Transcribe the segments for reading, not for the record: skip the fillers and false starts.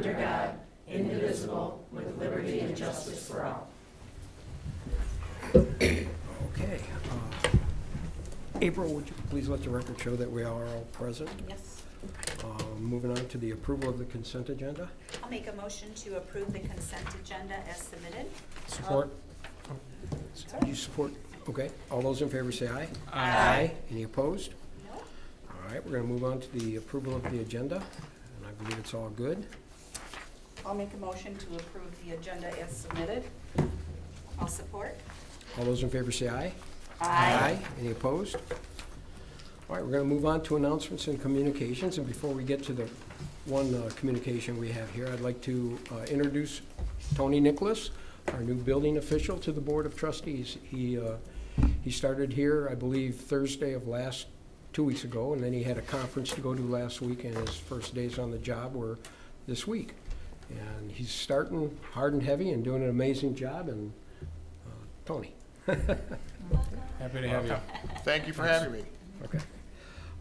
under God, indivisible, with liberty and justice for all. Okay. April, would you please let the record show that we are all present? Yes. Moving on to the approval of the consent agenda. I'll make a motion to approve the consent agenda as submitted. Support. You support? Okay. All those in favor say aye. Aye. Any opposed? No. All right, we're going to move on to the approval of the agenda, and I believe it's all good. I'll make a motion to approve the agenda as submitted. I'll support. All those in favor say aye. Aye. Any opposed? All right, we're going to move on to announcements and communications, and before we get to the one communication we have here, I'd like to introduce Tony Nicholas, our new building official, to the Board of Trustees. He started here, I believe, Thursday of 2 weeks ago, and then he had a conference to go to last week, and his first days on the job were this week. And he's starting hard and heavy and doing an amazing job, and Tony. Happy to have you. Thank you for having me. Okay.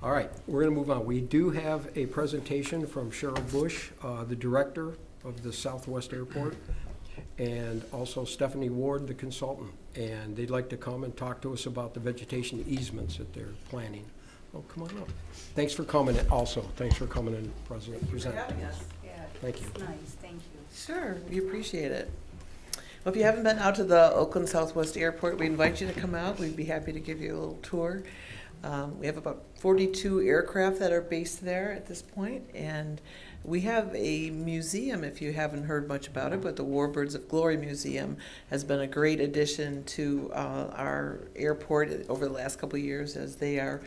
All right, we're going to move on. We do have a presentation from Cheryl Bush, the director of the Southwest Airport, and also Stephanie Ward, the consultant. And they'd like to come and talk to us about the vegetation easements that they're planning. Oh, come on up. Thanks for coming in also. Thanks for coming in, President. Present. Thank you. It's nice, thank you. Sure, we appreciate it. Well, if you haven't been out to the Oakland Southwest Airport, we invite you to come out. We'd be happy to give you a little tour. We have about 42 aircraft that are based there at this point, and we have a museum, if you haven't heard much about it, but the Warbirds of Glory Museum has been a great addition to our airport over the last couple of years as they are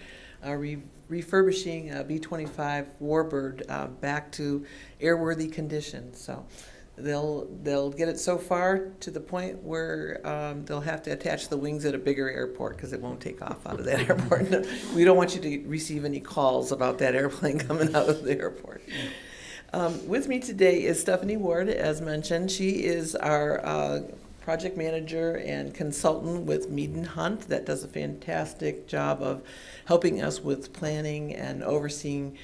refurbishing a B-25 Warbird back to airworthy condition. So they'll get it so far to the point where they'll have to attach the wings at a bigger airport because it won't take off out of that airport. No, we don't want you to receive any calls about that airplane coming out of the airport. With me today is Stephanie Ward, as mentioned. She is our project manager and consultant with Mead & Hunt that does a fantastic job of helping us with planning and overseeing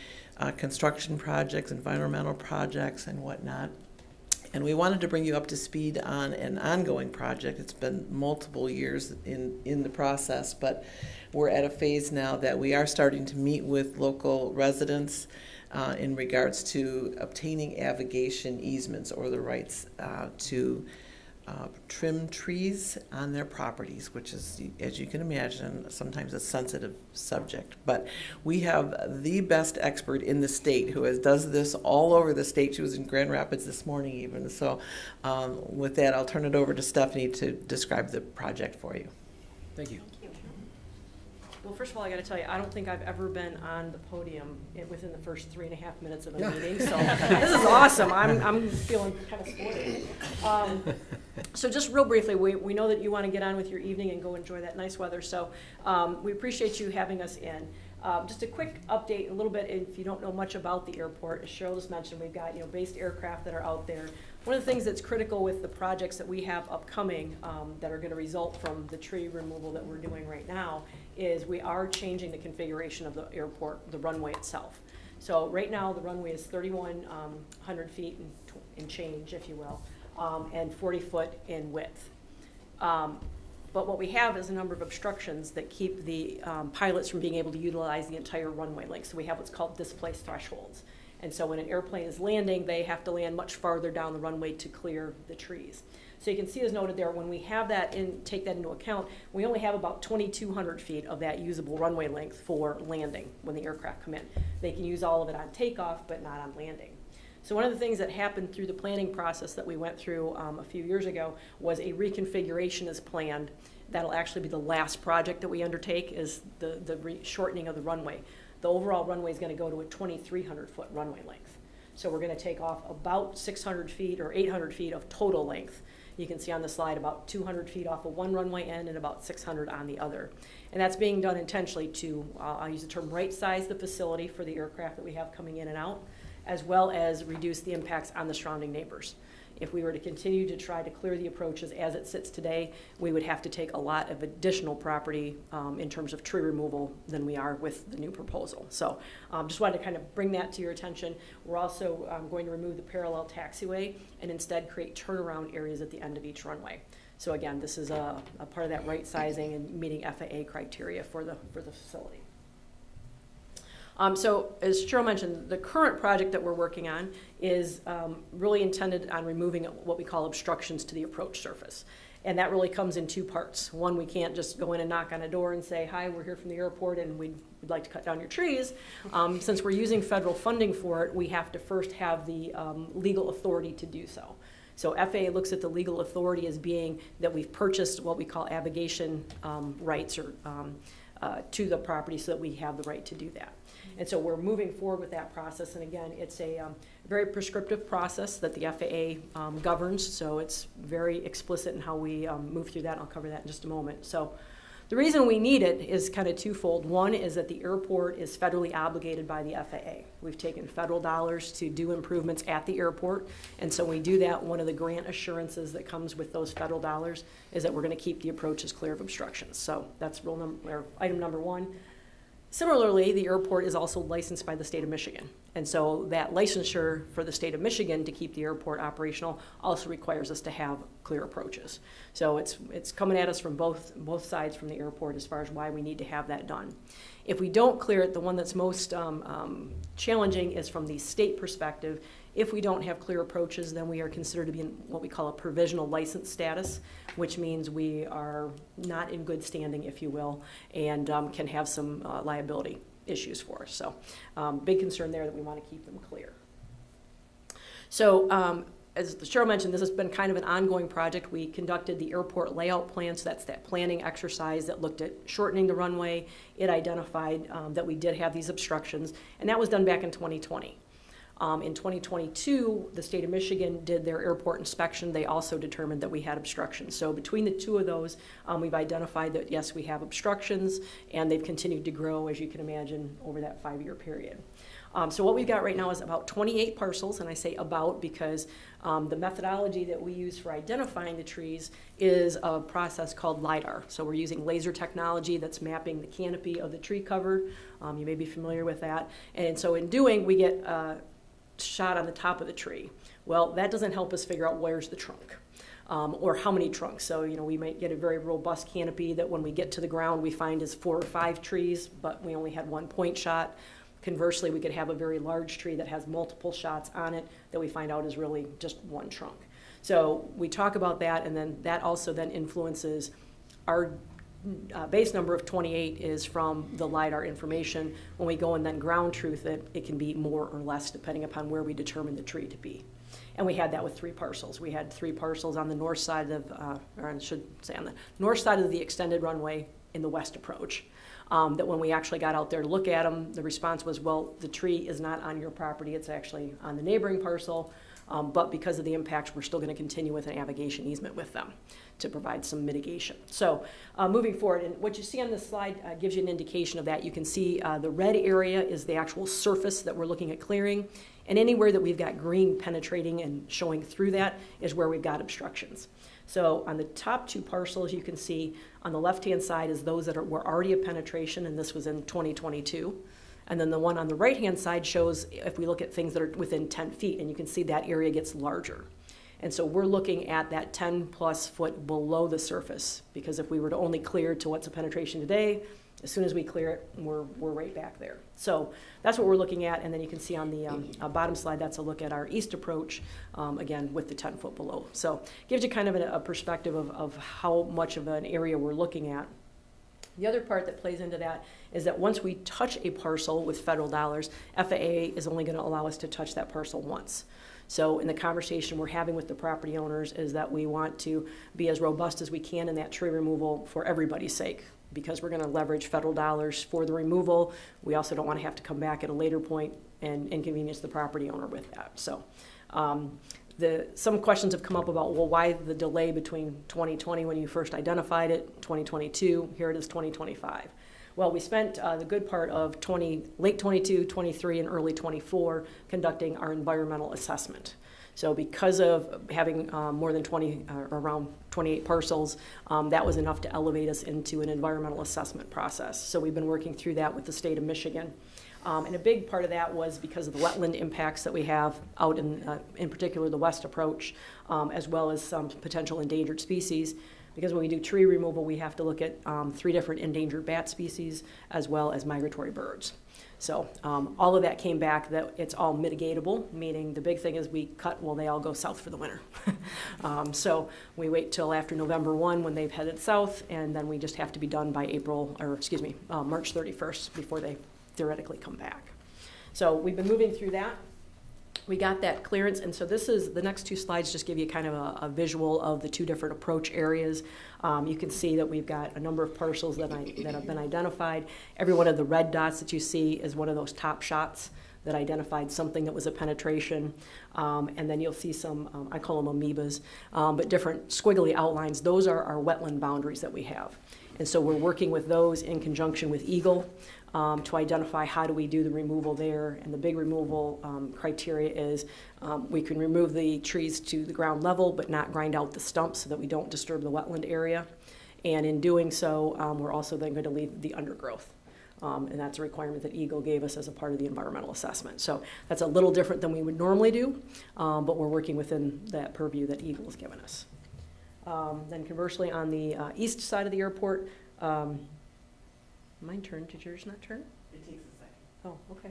construction projects, environmental projects, and whatnot. And we wanted to bring you up to speed on an ongoing project. It's been multiple years in the process, but we're at a phase now that we are starting to meet with local residents in regards to obtaining avigation easements or the rights to trim trees on their properties, which is, as you can imagine, sometimes a sensitive subject. But we have the best expert in the state who does this all over the state. She was in Grand Rapids this morning even. So with that, I'll turn it over to Stephanie to describe the project for you. Thank you. Well, first of all, I got to tell you, I don't think I've ever been on the podium within the first 3.5 minutes of a meeting, so this is awesome. I'm feeling kind of sporty. So just real briefly, we know that you want to get on with your evening and go enjoy that nice weather, so we appreciate you having us in. Just a quick update, a little bit, if you don't know much about the airport, as Cheryl just mentioned, we've got based aircraft that are out there. One of the things that's critical with the projects that we have upcoming that are going to result from the tree removal that we're doing right now is we are changing the configuration of the airport, the runway itself. So right now the runway is 3,100 feet in change, if you will, and 40 foot in width. But what we have is a number of obstructions that keep the pilots from being able to utilize the entire runway length. So we have what's called displaced thresholds. And so when an airplane is landing, they have to land much farther down the runway to clear the trees. So you can see as noted there, when we have that take that into account, we only have about 2,200 feet of that usable runway length for landing when the aircraft come in. They can use all of it on takeoff, but not on landing. So one of the things that happened through the planning process that we went through a few years ago was a reconfiguration is planned. That'll actually be the last project that we undertake is the shortening of the runway. The overall runway is going to go to a 2,300 foot runway length. So we're going to take off about 600 feet or 800 feet of total length. You can see on the slide about 200 feet off of one runway end and about 600 on the other. And that's being done intentionally to, I'll use the term right size the facility for the aircraft that we have coming in and out, as well as reduce the impacts on the surrounding neighbors. If we were to continue to try to clear the approaches as it sits today, we would have to take a lot of additional property in terms of tree removal than we are with the new proposal. So just wanted to kind of bring that to your attention. We're also going to remove the parallel taxiway and instead create turnaround areas at the end of each runway. So again, this is a part of that right sizing and meeting FAA criteria for the facility. So as Cheryl mentioned, the current project that we're working on is really intended on removing what we call obstructions to the approach surface. And that really comes in two parts. One, we can't just go in and knock on a door and say, hi, we're here from the airport and we'd like to cut down your trees. Since we're using federal funding for it, we have to first have the legal authority to do so. So FAA looks at the legal authority as being that we've purchased what we call abrogation rights or to the property so that we have the right to do that. And so we're moving forward with that process. And again, it's a very prescriptive process that the FAA governs. So it's very explicit in how we move through that. I'll cover that in just a moment. So the reason we need it is kind of twofold. One is that the airport is federally obligated by the FAA. We've taken federal dollars to do improvements at the airport. And so when we do that, one of the grant assurances that comes with those federal dollars is that we're going to keep the approaches clear of obstructions. So that's item number one. Similarly, the airport is also licensed by the state of Michigan. And so that licensure for the state of Michigan to keep the airport operational also requires us to have clear approaches. So it's coming at us from both sides from the airport as far as why we need to have that done. If we don't clear it, the one that's most challenging is from the state perspective. If we don't have clear approaches, then we are considered to be in what we call a provisional license status, which means we are not in good standing, if you will, and can have some liability issues for us. So big concern there that we want to keep them clear. So as Cheryl mentioned, this has been kind of an ongoing project. We conducted the airport layout plan, so that's that planning exercise that looked at shortening the runway. It identified that we did have these obstructions, and that was done back in 2020. In 2022, the state of Michigan did their airport inspection. They also determined that we had obstructions. So between the two of those, we've identified that, yes, we have obstructions, and they've continued to grow, as you can imagine, over that 5-year period. So what we've got right now is about 28 parcels, and I say about because the methodology that we use for identifying the trees is a process called LiDAR. So we're using laser technology that's mapping the canopy of the tree cover. You may be familiar with that. And so in doing, we get shot on the top of the tree. Well, that doesn't help us figure out where's the trunk or how many trunks. So, we might get a very robust canopy that when we get to the ground we find is 4 or 5 trees, but we only had 1 point shot. Conversely, we could have a very large tree that has multiple shots on it that we find out is really just 1 trunk. So we talk about that, and then that also then influences our base number of 28 is from the LiDAR information. When we go and then ground truth it, it can be more or less depending upon where we determine the tree to be. And we had that with 3 parcels. We had 3 parcels on the north side of, or I should say on the north side of the extended runway in the west approach. That when we actually got out there to look at them, the response was, well, the tree is not on your property, it's actually on the neighboring parcel. But because of the impacts, we're still going to continue with an navigation easement with them to provide some mitigation. So moving forward, and what you see on this slide gives you an indication of that. You can see the red area is the actual surface that we're looking at clearing, and anywhere that we've got green penetrating and showing through that is where we've got obstructions. So on the top 2 parcels, you can see on the left-hand side is those that were already a penetration, and this was in 2022. And then the one on the right-hand side shows if we look at things that are within 10 feet, and you can see that area gets larger. And so we're looking at that 10-plus foot below the surface, because if we were to only clear to what's a penetration today, as soon as we clear it, we're right back there. So that's what we're looking at, and then you can see on the bottom slide, that's a look at our east approach, again, with the 10 foot below. So it gives you kind of a perspective of how much of an area we're looking at. The other part that plays into that is that once we touch a parcel with federal dollars, FAA is only going to allow us to touch that parcel once. So in the conversation we're having with the property owners is that we want to be as robust as we can in that tree removal for everybody's sake, because we're going to leverage federal dollars for the removal. We also don't want to have to come back at a later point and inconvenience the property owner with that. So some questions have come up about, well, why the delay between 2020 when you first identified it, 2022, here it is 2025. Well, we spent the good part of late 22, 23, and early 24 conducting our environmental assessment. So because of having more than 20, around 28 parcels, that was enough to elevate us into an environmental assessment process. So we've been working through that with the state of Michigan. And a big part of that was because of the wetland impacts that we have out in particular the west approach, as well as some potential endangered species. Because when we do tree removal, we have to look at 3 different endangered bat species as well as migratory birds. So all of that came back that it's all mitigatable, meaning the big thing is we cut, well, they all go south for the winter. So we wait till after November 1 when they've headed south, and then we just have to be done by March 31st before they theoretically come back. So we've been moving through that. We got that clearance, and so the next 2 slides just give you kind of a visual of the 2 different approach areas. You can see that we've got a number of parcels that have been identified. Every one of the red dots that you see is one of those top shots that identified something that was a penetration. And then you'll see some, I call them amoebas, but different squiggly outlines. Those are our wetland boundaries that we have. And so we're working with those in conjunction with Eagle to identify how do we do the removal there. And the big removal criteria is we can remove the trees to the ground level but not grind out the stumps so that we don't disturb the wetland area. And in doing so, we're also then going to leave the undergrowth. And that's a requirement that Eagle gave us as a part of the environmental assessment. So that's a little different than we would normally do, but we're working within that purview that Eagle has given us. Then conversely, on the east side of the airport, mine turned. Did yours not turn? It takes a second. Oh, okay.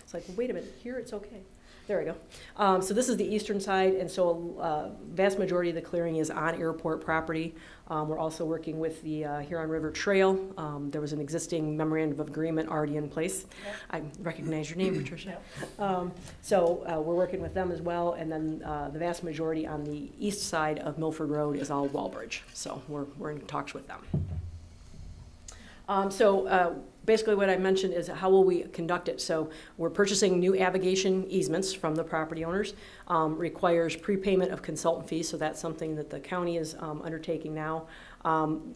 It's like, well, wait a minute, here it's okay. There we go. So this is the eastern side, and so vast majority of the clearing is on airport property. We're also working with the Huron River Trail. There was an existing memorandum of agreement already in place. Yep. I recognize your name, Patricia. Yep. So we're working with them as well, and then the vast majority on the east side of Milford Road is all Wallbridge. So we're in talks with them. Basically what I mentioned is how will we conduct it. So we're purchasing new navigation easements from the property owners. Requires prepayment of consultant fees, so that's something that the county is undertaking now.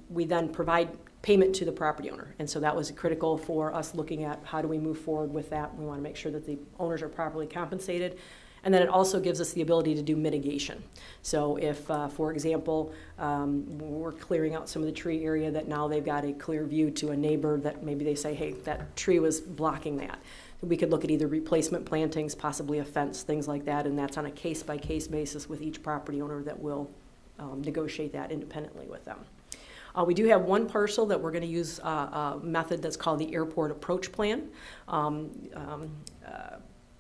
We then provide payment to the property owner, and so that was critical for us looking at how do we move forward with that. We want to make sure that the owners are properly compensated. And then it also gives us the ability to do mitigation. So if, for example, we're clearing out some of the tree area that now they've got a clear view to a neighbor that maybe they say, hey, that tree was blocking that. We could look at either replacement plantings, possibly a fence, things like that, and that's on a case-by-case basis with each property owner that will negotiate that independently with them. We do have one parcel that we're going to use a method that's called the airport approach plan.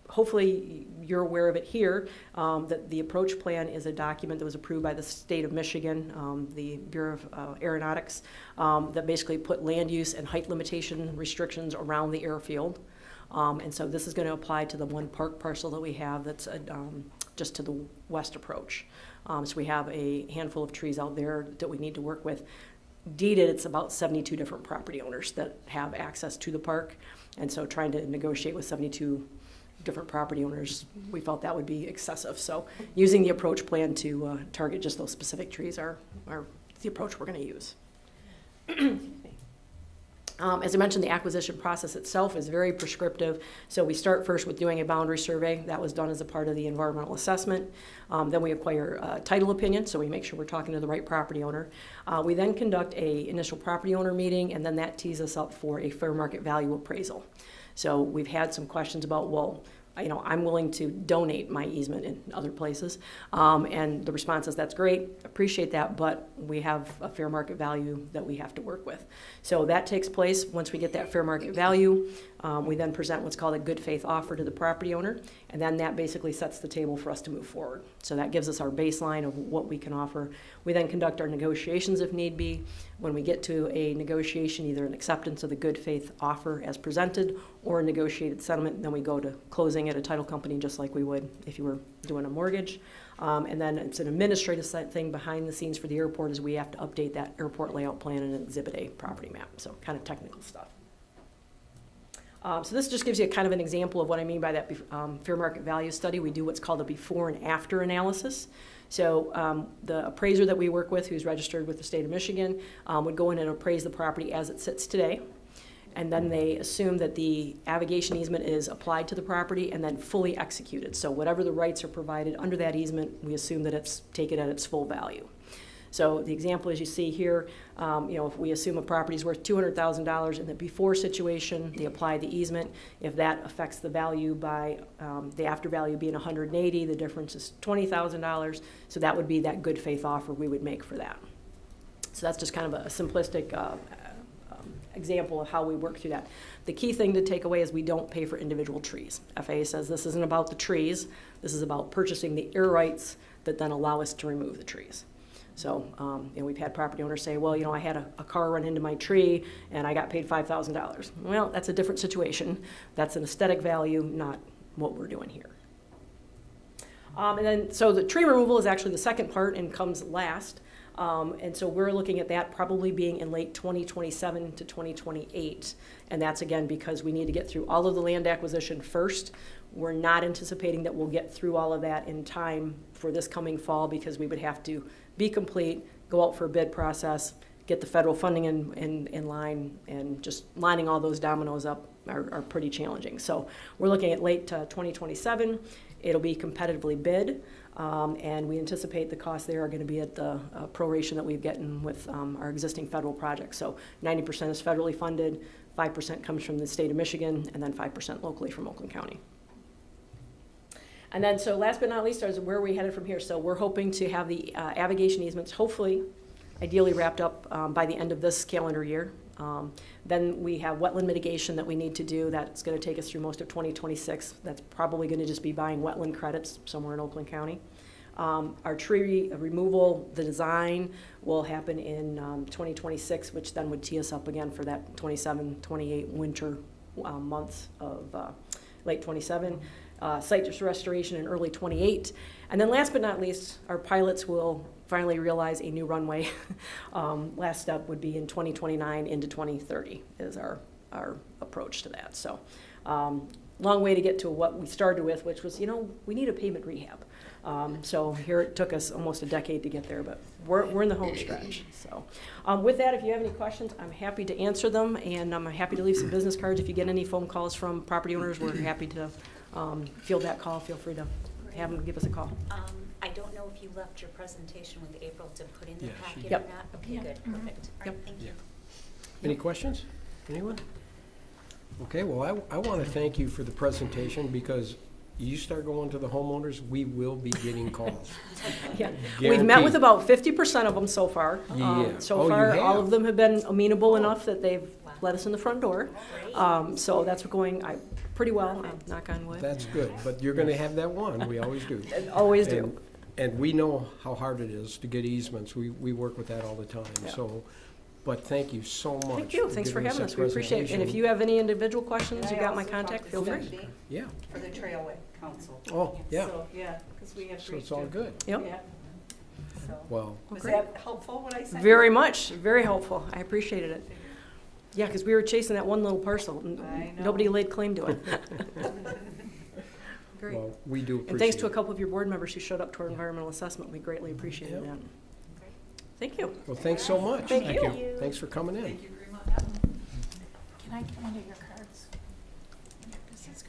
Hopefully you're aware of it here, that the approach plan is a document that was approved by the state of Michigan, the Bureau of Aeronautics, that basically put land use and height limitation restrictions around the airfield. And so this is going to apply to the one park parcel that we have that's just to the west approach. So we have a handful of trees out there that we need to work with. Deeded, it's about 72 different property owners that have access to the park. And so trying to negotiate with 72 different property owners, we felt that would be excessive. So using the approach plan to target just those specific trees are the approach we're going to use. As I mentioned, the acquisition process itself is very prescriptive. So we start first with doing a boundary survey. That was done as a part of the environmental assessment. Then we acquire a title opinion, so we make sure we're talking to the right property owner. We then conduct a initial property owner meeting, and then that tees us up for a fair market value appraisal. So we've had some questions about, well, I'm willing to donate my easement in other places. And the response is, that's great, appreciate that, but we have a fair market value that we have to work with. So that takes place. Once we get that fair market value, we then present what's called a good faith offer to the property owner, and then that basically sets the table for us to move forward. So that gives us our baseline of what we can offer. We then conduct our negotiations if need be. When we get to a negotiation, either an acceptance of the good faith offer as presented or a negotiated settlement, then we go to closing at a title company just like we would if you were doing a mortgage. And then it's an administrative thing behind the scenes for the airport, is we have to update that airport layout plan and Exhibit A property map. So kind of technical stuff. So this just gives you kind of an example of what I mean by that fair market value study. We do what's called a before and after analysis. So the appraiser that we work with, who's registered with the state of Michigan, would go in and appraise the property as it sits today. And then they assume that the avigation easement is applied to the property and then fully executed. So whatever the rights are provided under that easement, we assume that it's taken at its full value. So the example, as you see here, if we assume a property is worth $200,000 in the before situation, they apply the easement. If that affects the value by the after value being $180,000, the difference is $20,000. So that would be that good faith offer we would make for that. So that's just kind of a simplistic example of how we work through that. The key thing to take away is we don't pay for individual trees. FAA says this isn't about the trees. This is about purchasing the air rights that then allow us to remove the trees. So we've had property owners say, well, I had a car run into my tree and I got paid $5,000. Well, that's a different situation. That's an aesthetic value, not what we're doing here. So the tree removal is actually the second part and comes last. And so we're looking at that probably being in late 2027 to 2028. And that's, again, because we need to get through all of the land acquisition first. We're not anticipating that we'll get through all of that in time for this coming fall because we would have to be complete, go out for a bid process, get the federal funding in line, and just lining all those dominoes up are pretty challenging. So we're looking at late 2027. It'll be competitively bid. And we anticipate the costs there are going to be at the proration that we've gotten with our existing federal projects. So 90% is federally funded, 5% comes from the state of Michigan, and then 5% locally from Oakland County. And then, so last but not least, is where we headed from here. So we're hoping to have the avigation easements, hopefully, ideally wrapped up by the end of this calendar year. Then we have wetland mitigation that we need to do. That's going to take us through most of 2026. That's probably going to just be buying wetland credits somewhere in Oakland County. Our tree removal, the design, will happen in 2026, which then would tee us up again for that 27, 28 winter months of late 27. Site restoration in early 28. And then last but not least, our pilots will finally realize a new runway. Last step would be in 2029 into 2030 is our approach to that. So long way to get to what we started with, which was, we need a pavement rehab. So here it took us almost a decade to get there, but we're in the home stretch. So with that, if you have any questions, I'm happy to answer them, and I'm happy to leave some business cards. If you get any phone calls from property owners, we're happy to field that call. Feel free to have them give us a call. I don't know if you left your presentation with April to put in the Yeah, she packet did. or not. Okay, good, perfect. All right, thank you. Any questions? Anyone? Okay, well, I want to thank you for the presentation because you start going to the homeowners, we will be getting calls. Yeah, we've met with Guaranteed. about 50% of them so far. Yeah. So Oh, you far, all have? of them have been amenable enough that they've let us in the front door. Great. So that's going pretty well, knock on wood. That's good, but you're going to have that one, we always do. Always do. And we know how hard it is to get easements, we work with that all the time, Yeah. so, but thank you so much. Thank you, thanks for giving having that us, we appreciate it. And if presentation. you have any individual questions, And you I got my also contact, talked feel to free. Cindy Yeah, For the Trailway Council. oh, yeah, So, yeah, because we have so three it's all too. good, Yep, Yeah. So, well, was great. that helpful, what I said? very much, very helpful, I appreciated it. Yeah, because we were chasing that one little parcel, and I know. nobody laid claim to it. Great. well, we do appreciate it. And thanks to a couple of your board members who showed up to our environmental assessment, we greatly appreciated Yep. that. Thank you. Well, thanks so much. Thank you. Thanks for coming in. Thank you very much. Can I get one of your cards? Your business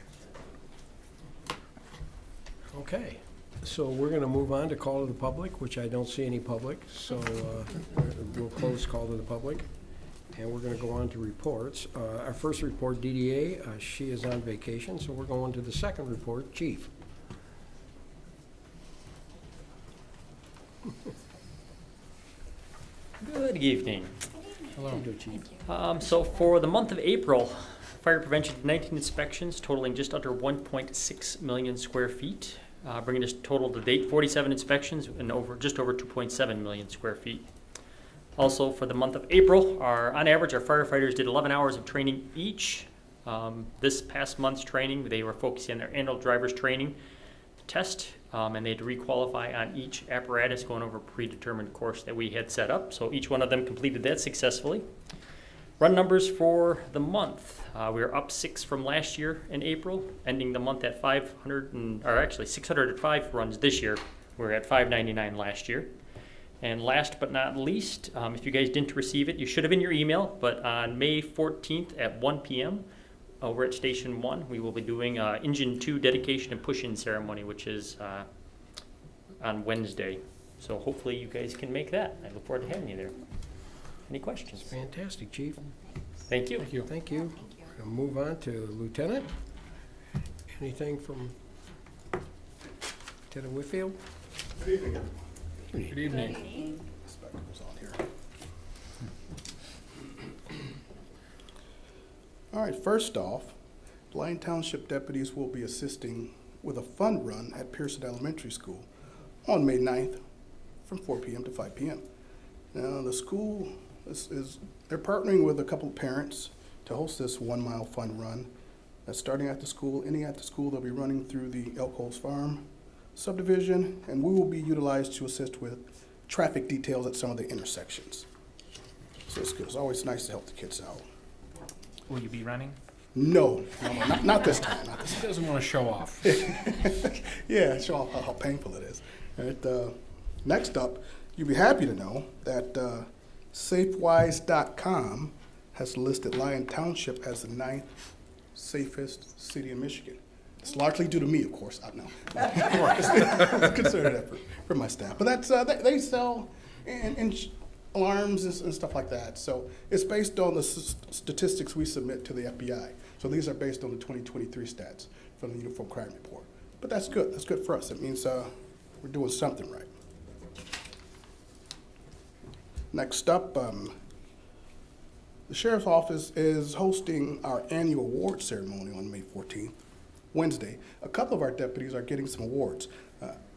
cards. Okay, so we're going to move on to call to the public, which I don't see any public, so we'll close call to the public. And we're going to go on to reports. Our first report, DDA, she is on vacation, so we're going to the second report, Chief. Good evening. How do you do, Chief? So for the month of April, fire prevention did 19 inspections totaling just under 1.6 million square feet, bringing this total to date 47 inspections and just over 2.7 million square feet. Also for the month of April, on average, our firefighters did 11 hours of training each. This past month's training, they were focusing on their annual driver's training test, and they had to requalify on each apparatus going over a predetermined course that we had set up. So each one of them completed that successfully. Run numbers for the month. We are up 6 from last year in April, ending the month at 605 runs this year. We were at 599 last year. And last but not least, if you guys didn't receive it, you should have in your email, but on May 14th at 1 p.m. Over at Station 1, we will be doing Engine 2 dedication and push-in ceremony, which is on Wednesday. So hopefully you guys can make that. I look forward to having you there. Any questions? Fantastic, Chief. Thank you. Thank you. Thank you. We'll move on to Lieutenant. Anything from Lieutenant Whitfield? Good evening. Spectacles on here. All right, first off, Lyon Township deputies will be assisting with a fun run at Pearson Elementary School on May 9th from 4 p.m. to 5 p.m. Now, the school they're partnering with a couple of parents to host this 1 mile fun run. That's starting at the school, ending at the school. They'll be running through the Elk Holes Farm subdivision, and we will be utilized to assist with traffic details at some of the intersections. So it's good. It's always nice to help the kids out. Will you be running? No, not this time. Not this He doesn't want to show off. Yeah, show off how painful it is. All right, next up, you'll be happy to know that SafeWise.com has listed Lyon Township as the 9th safest city in Michigan. It's largely due to me, of course. I know. It's a concerted effort from my staff. But that's they sell alarms and stuff like that. So it's based on the statistics we submit to the FBI. So these are based on the 2023 stats from the Uniform Crime Report. But that's good. That's good for us. It means we're doing something right. Next up, the Sheriff's Office is hosting our annual award ceremony on May 14th, Wednesday. A couple of our deputies are getting some awards.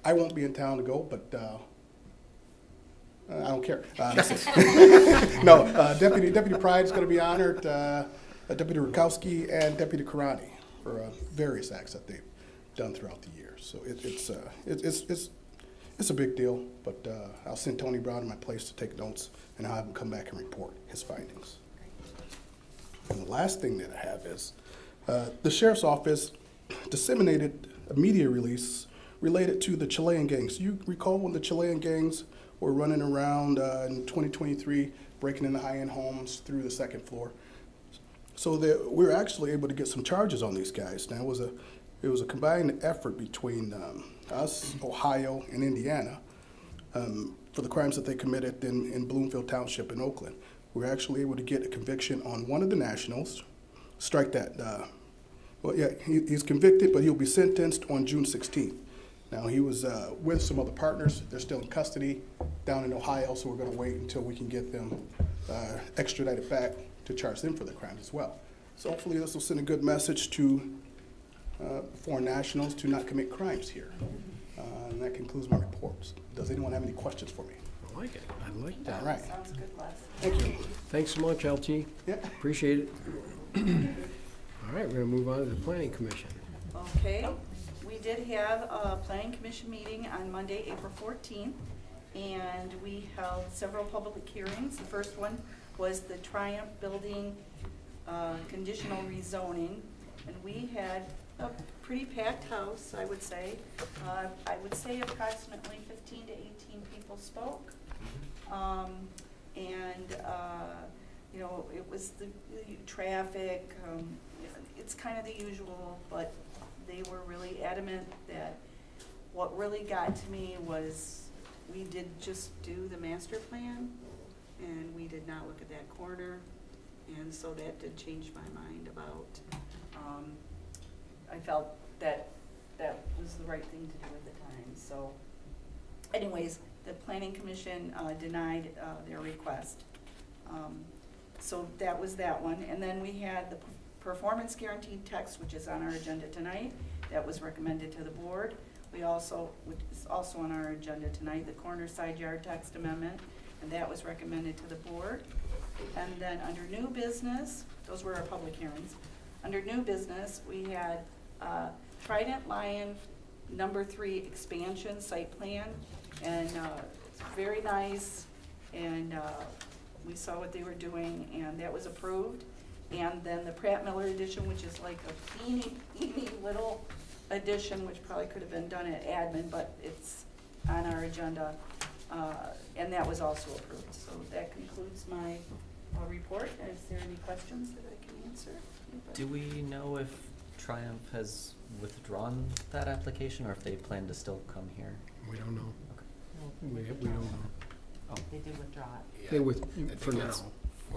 I won't be in town to go, but I don't care. No, Deputy Pride is going to be honored, Deputy Rukowski and Deputy Karani for various acts that they've done throughout the year. So it's a big deal, but I'll send Tony Brown to my place to take notes, and I'll have him come back and report his findings. And the last thing that I have is the Sheriff's Office disseminated a media release related to the Chilean gangs. You recall when the Chilean gangs were running around in 2023, breaking into high-end homes through the second floor? So we were actually able to get some charges on these guys. Now, it was a combined effort between us, Ohio, and Indiana for the crimes that they committed in Bloomfield Township in Oakland. We were actually able to get a conviction on one of the nationals. Strike that. He's convicted, but he'll be sentenced on June 16th. Now, he was with some other partners. They're still in custody down in Ohio, so we're going to wait until we can get them extradited back to charge them for the crimes as well. So hopefully this will send a good message to foreign nationals to not commit crimes here. And that concludes my reports. Does anyone have any questions for me? I like it. I like that. All right. Sounds good, Les. Thank you. Thanks so much, LT. Yeah. Appreciate it. All right, we're going to move on to the Planning Commission. Okay, we did have a planning commission meeting on Monday, April 14th, and we held several public hearings. The first one was the Triumph Building conditional rezoning, and we had a pretty packed house, I would say. I would say approximately 15 to 18 people spoke. You know, it was the traffic, it's kind of the usual, but they were really adamant that what really got to me was we did just do the master plan, and we did not look at that corner, and so that did change my mind about, I felt that that was the right thing to do at the time. So anyways, the Planning Commission denied their request. So that was that one. And then we had the performance guaranteed text, which is on our agenda tonight. That was recommended to the board. We also, which is also on our agenda tonight, the corner side yard text amendment, and that was recommended to the board. And then under new business, those were our public hearings. Under new business, we had Trident Lion #3 expansion site plan, and it's very nice, and we saw what they were doing, and that was approved. And then the Pratt Miller edition, which is like a teeny little addition, which probably could have been done at admin, but it's on our agenda, and that was also approved. So that concludes my report. Is there any questions that I can answer? Anybody? Do we know if Triumph has withdrawn that application or if they plan to still come here? We don't know. Okay. We don't know. They did withdraw it. They for now.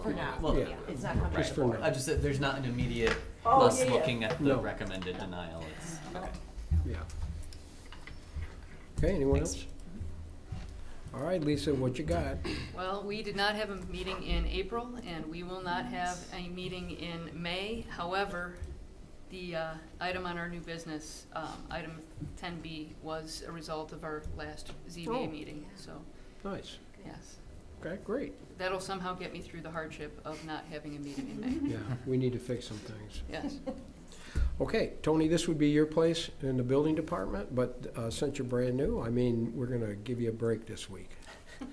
For now. Well, Yeah. It's not coming Just to for board. now. I just said there's not an immediate Oh, us yeah. looking at the No. recommended denial. It's okay. Yeah. Okay, anyone else? All right, Lisa, what you got? Well, we did not have a meeting in April, and we will not have a meeting in May. However, the item on our new business, item 10B, was a result of our last ZBA Oh. meeting, so, Nice. yes. Okay, great. That'll somehow get me through the hardship of not having a meeting in May. Yeah, we need to fix some things. Yes. Okay, Tony, this would be your place in the building department, but since you're brand new, I mean, we're gonna give you a break this week.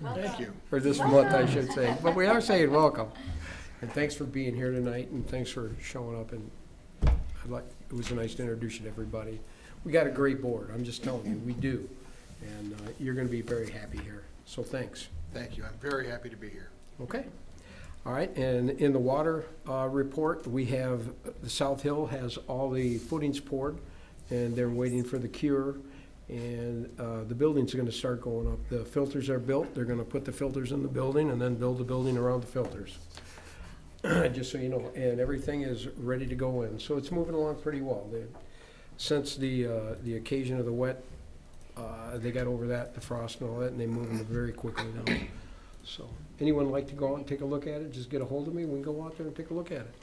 Thank you. Or this month, I should say. But we are saying welcome. And thanks for being here tonight, and thanks for showing up, and it was nice to introduce you to everybody. We got a great board, I'm just telling you, we do. And you're gonna be very happy here, so thanks. Thank you. I'm very happy to be here. Okay. All right, and in the water report, we have, the South Hill has all the footings poured, and they're waiting for the cure, and the building's gonna start going up. The filters are built, they're gonna put the filters in the building, and then build the building around the filters. Just so you know, and everything is ready to go in, so it's moving along pretty well. Since the occasion of the wet, they got over that, the frost and all that, and they're moving very quickly now. So, anyone like to go out and take a look at it, just get a hold of me, we can go out there and take a look at it,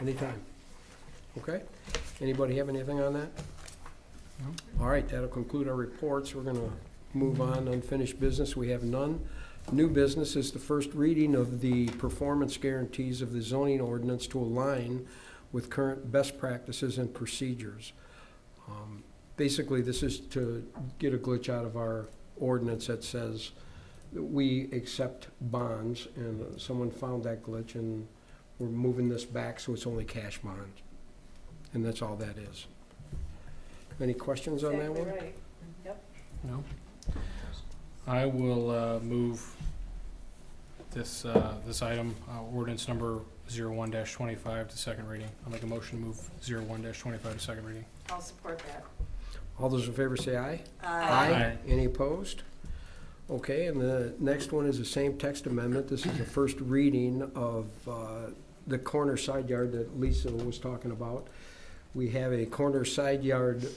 anytime. Okay? Anybody have anything on that? No. All right, that'll conclude our reports. We're gonna move on, unfinished business, we have none. New business is the first reading of the performance guarantees of the zoning ordinance to align with current best practices and procedures. Basically, this is to get a glitch out of our ordinance that says that we accept bonds, and someone found that glitch, and we're moving this back so it's only cash bonds. And that's all that is. Any questions on that Exactly one? right. Yep. No. I will move this item, ordinance number 01-25 to second reading. I'll make a motion to move 01-25 to second reading. I'll support that. All those in favor say aye. Aye. Any opposed? Okay, and the next one is the same text amendment. This is the first reading of the corner side yard that Lisa was talking about. We have a corner side yard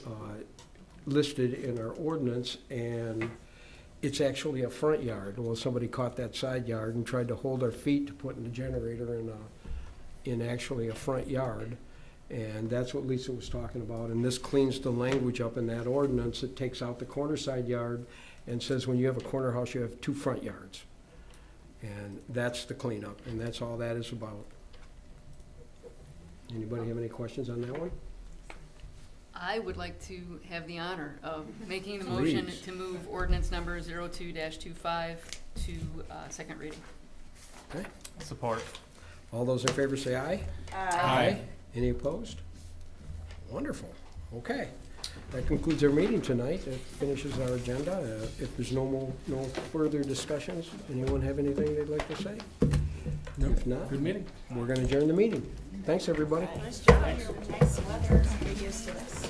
listed in our ordinance, and it's actually a front yard. Well, somebody caught that side yard and tried to hold our feet to put in the generator in actually a front yard. And that's what Lisa was talking about, and this cleans the language up in that ordinance. It takes out the corner side yard and says when you have a corner house, you have 2 front yards. And that's the cleanup, and that's all that is about. Anybody have any questions on that one? I would like to have the honor of making the motion Please. to move ordinance number 02-25 to second reading. Okay, Support. all those in favor say aye. Aye. Any opposed? Wonderful, okay. That concludes our meeting tonight. It finishes our agenda. If there's no further discussions, anyone have anything they'd like to say? No. If not, Good meeting. we're gonna adjourn the meeting. Thanks, everybody. Nice job. Nice weather. Get used to this.